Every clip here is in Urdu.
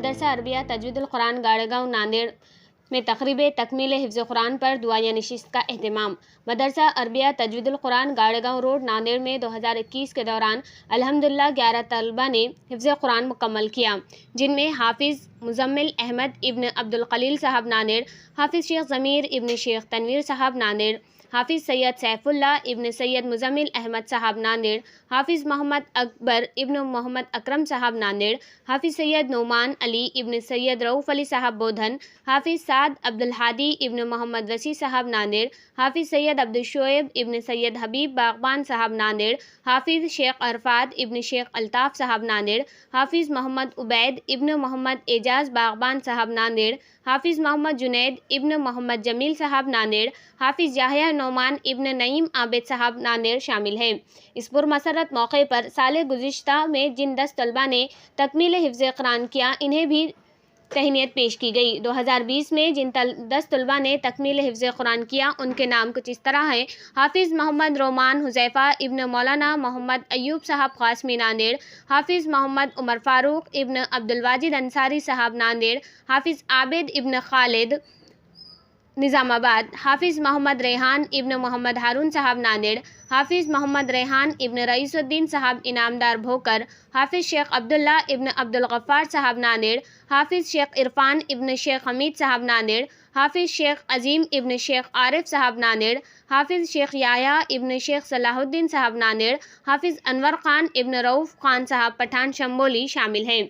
مدرسہ عربیہ تجوید القرآن گاڑگاؤں ناندیڑ میں تقریب تکمیل حفظ قرآن پر دعائیہ نشست کا اہتمام۔ مدرسہ عربیہ تجوید القرآن گاڑگاؤں روڈ ناندیڑ میں 2021 کے دوران الحمدللہ 11 طلبہ نے حفظ قرآن مکمل کیا، جن میں حافظ مزمل احمد ابن عبدالقلیل صاحب ناندیڑ، حافظ شیخ ضمیر ابن شیخ تنویر صاحب ناندیڑ، حافظ سید سیف اللہ ابن سید مزمل احمد صاحب ناندیڑ، حافظ محمد اکبر ابن محمد اکرم صاحب ناندیڑ، حافظ سید نعمان علی ابن سید رؤف علی صاحب بودھن، حافظ سعد عبدالہادی ابن محمد وسیع صاحب ناندیڑ، حافظ سید عبدالشعیب ابن سید حبیب باغبان صاحب ناندیڑ، حافظ شیخ عرفات ابن شیخ الطاف صاحب ناندیڑ، حافظ محمد عبید ابن محمد اعجاز باغبان صاحب ناندیڑ، حافظ محمد جنید ابن محمد جمیل صاحب ناندیڑ، حافظ یحییٰ نعمان ابن نعیم عابد صاحب ناندیڑ شامل ہیں۔ اس پرمسرت موقع پر سال گزشتہ میں جن 10 طلبہ نے تکمیل حفظ قرآن کیا، انہیں بھی تہنیت پیش کی گئی۔ 2020 میں جن 10 طلبہ نے تکمیل حفظ قرآن کیا، ان کے نام کچھ اس طرح ہیں: حافظ محمد رومان حذیفہ ابن مولانا محمد ایوب صاحب قاسمی ناندیڑ، حافظ محمد عمر فاروق ابن عبدالواجد انصاری صاحب ناندیڑ، حافظ عابد ابن خالد نظام آباد، حافظ محمد ریحان ابن محمد ہارون صاحب ناندیڑ، حافظ محمد ریحان ابن رئیس الدین صاحب انعامدار بھوکر، حافظ شیخ عبداللہ ابن عبدالغفار صاحب ناندیڑ، حافظ شیخ عرفان ابن شیخ حمید صاحب ناندیڑ، حافظ شیخ عظیم ابن شیخ عارف صاحب ناندیڑ، حافظ شیخ یحییٰ ابن شیخ صلاح الدین صاحب ناندیڑ، حافظ انور خان ابن رؤف خان صاحب پٹھان شمبولی شامل ہیں۔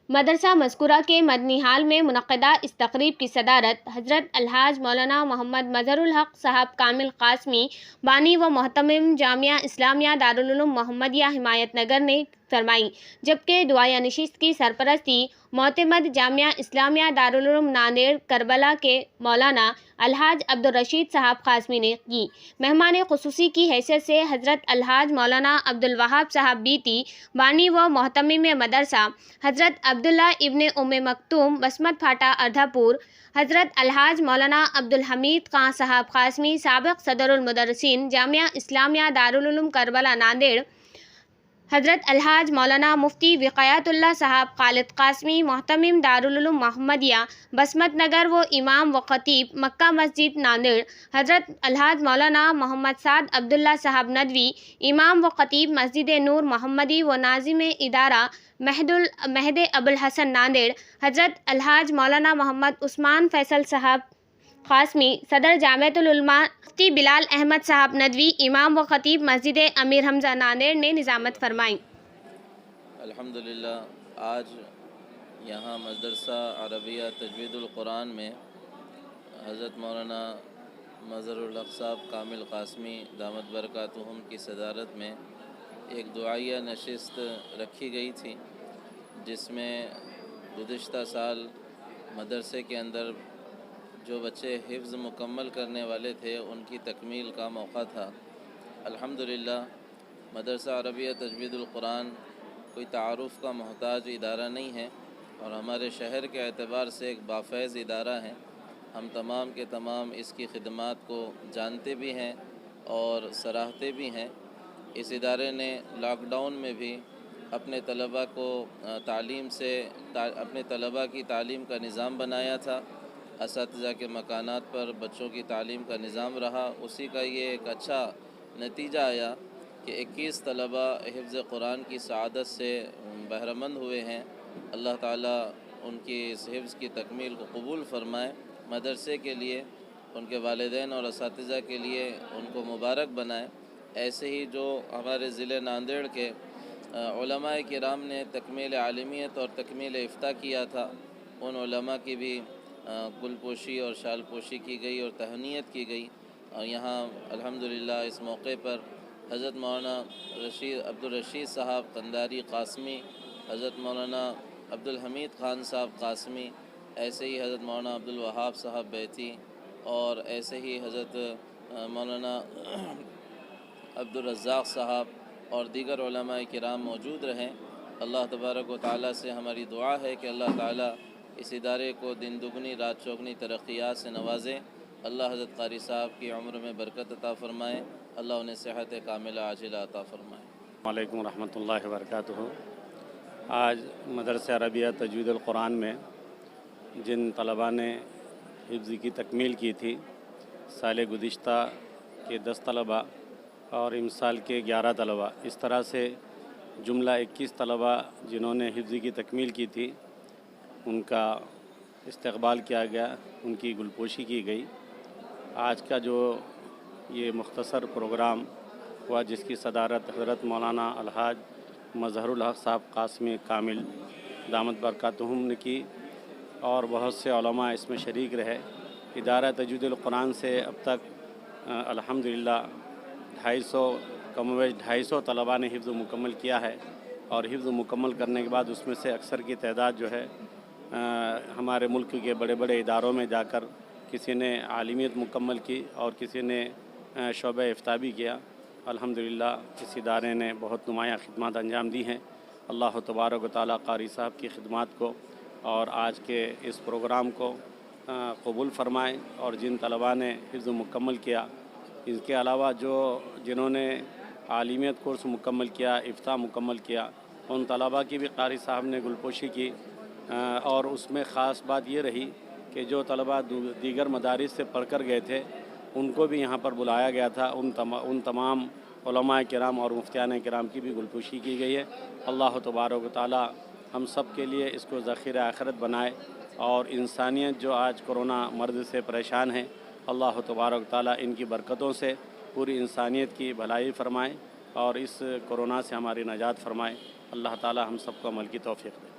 مدرسہ مذکورہ کے مدنی ہال میں منعقدہ اس تقریب کی صدارت حضرت الحاج مولانا محمد مظہر الحق صاحب کامل قاسمی، بانی و محتمم جامعہ اسلامیہ دارالعلوم محمدیہ حمایت نگر نے فرمائی، جبکہ دعائیہ نشست کی سرپرستی معتمد جامعہ اسلامیہ دارالعلوم ناندیڑ کربلا کے مولانا الحاج عبدالرشید صاحب قاسمی نے کی۔ مہمان خصوصی کی حیثیت سے حضرت الحاج مولانا عبدالوہاب صاحب بیتی، بانی و محتمم مدرسہ، حضرت عبداللہ ابن ام مکتوم بسمت پھاٹا اردھا پور، حضرت الحاج مولانا عبدالحمید خان صاحب قاسمی سابق صدر المدرسین جامعہ اسلامیہ دارالعلوم کربلا ناندیڑ، حضرت الحاج مولانا مفتی وقایت اللہ صاحب خالد قاسمی محتمم دارالعلوم محمدیہ بسمت نگر و امام و خطیب مکہ مسجد ناندیڑ، حضرت الحاج مولانا محمد سعد عبداللہ صاحب ندوی امام و خطیب مسجد نور محمدی و ناظم ادارہ مہد ابوالحسن ناندیڑ، حضرت الحاج مولانا محمد عثمان فیصل صاحب قاسمی صدر جامعۃ العلماء، مفتی بلال احمد صاحب ندوی امام و خطیب مسجد امیر حمزہ ناندیڑ نے نظامت فرمائی۔ الحمدللہ آج یہاں مدرسہ عربیہ تجوید القرآن میں حضرت مولانا مظہر الحق صاحب کامل قاسمی دامت برکاتہم کی صدارت میں ایک دعائیہ نشست رکھی گئی تھی، جس میں گزشتہ سال مدرسے کے اندر جو بچے حفظ مکمل کرنے والے تھے ان کی تکمیل کا موقع تھا۔ الحمدللہ مدرسہ عربیہ تجوید القرآن کوئی تعارف کا محتاج ادارہ نہیں ہے اور ہمارے شہر کے اعتبار سے ایک بافیض ادارہ ہے۔ ہم تمام کے تمام اس کی خدمات کو جانتے بھی ہیں اور سراہتے بھی ہیں۔ اس ادارے نے لاک ڈاؤن میں بھی اپنے طلباء کو اپنے طلباء کی تعلیم کا نظام بنایا تھا، اساتذہ کے مکانات پر بچوں کی تعلیم کا نظام رہا۔ اسی کا یہ ایک اچھا نتیجہ آیا کہ 21 طلباء حفظ قرآن کی سعادت سے بہرمند ہوئے ہیں۔ اللہ تعالیٰ ان کی اس حفظ کی تکمیل کو قبول فرمائے، مدرسے کے لیے، ان کے والدین اور اساتذہ کے لیے ان کو مبارک بنائے۔ ایسے ہی جو ہمارے ضلع ناندیڑ کے علماء کرام نے تکمیل عالمیت اور تکمیل افتاء کیا تھا، ان علماء کی بھی گل پوشی اور شال پوشی کی گئی اور تہنیت کی گئی۔ اور یہاں الحمدللہ اس موقع پر حضرت مولانا عبدالرشید صاحب قنداری قاسمی، حضرت مولانا عبدالحمید خان صاحب قاسمی، ایسے ہی حضرت مولانا عبدالوہاب صاحب بیتی اور ایسے ہی حضرت مولانا عبدالرزاق صاحب اور دیگر علماء کرام موجود رہیں۔ اللہ تبارک و تعالیٰ سے ہماری دعا ہے کہ اللہ تعالیٰ اس ادارے کو دن دگنی رات چوگنی ترقیات سے نوازیں۔ اللہ حضرت قاری صاحب کی عمر میں برکت عطا فرمائے، اللہ انہیں صحت کاملہ عاجلہ عطا فرمائے۔ السلام علیکم ورحمۃ اللہ وبرکاتہ۔ آج مدرسہ عربیہ تجوید القرآن میں جن طلباء نے حفظ کی تکمیل کی تھی، سال گزشتہ کے 10 طلباء اور امسال کے 11 طلباء، اس طرح سے جملہ 21 طلباء جنہوں نے حفظ کی تکمیل کی تھی، ان کا استقبال کیا گیا، ان کی گلپوشی کی گئی۔ آج کا جو یہ مختصر پروگرام ہوا، جس کی صدارت حضرت مولانا الحاج مظہر الحق صاحب قاسمی کامل دامت برکاتہم نے کی، اور بہت سے علماء اس میں شریک رہے۔ ادارہ تجوید القرآن سے اب تک الحمدللہ 250 کم و بیش 250 طلباء نے حفظ مکمل کیا ہے، اور حفظ مکمل کرنے کے بعد اس میں سے اکثر کی تعداد جو ہے ہمارے ملک کے بڑے بڑے اداروں میں جا کر کسی نے عالمیت مکمل کی اور کسی نے شعبہ افتاء بھی کیا۔ الحمدللہ اس ادارے نے بہت نمایاں خدمات انجام دی ہیں۔ اللہ تبارک و تعالیٰ قاری صاحب کی خدمات کو اور آج کے اس پروگرام کو قبول فرمائیں، اور جن طلباء نے حفظ مکمل کیا، اس کے علاوہ جنہوں نے عالمیت کورس مکمل کیا، افتاء مکمل کیا، ان طلباء کی بھی قاری صاحب نے گلپوشی کی، اور اس میں خاص بات یہ رہی کہ جو طلباء دیگر مدارس سے پڑھ کر گئے تھے، ان کو بھی یہاں پر بلایا گیا تھا۔ ان تمام علماء کرام اور مفتیان کرام کی بھی گلپوشی کی گئی ہے۔ اللہ تبارک و تعالیٰ ہم سب کے لیے اس کو ذخیرہ آخرت بنائے، اور انسانیت جو آج کرونا مرض سے پریشان ہے، اللہ تبارک و تعالیٰ ان کی برکتوں سے پوری انسانیت کی بھلائی فرمائے اور اس کرونا سے ہماری نجات فرمائے۔ اللہ تعالیٰ ہم سب کو عمل کی توفیق دے۔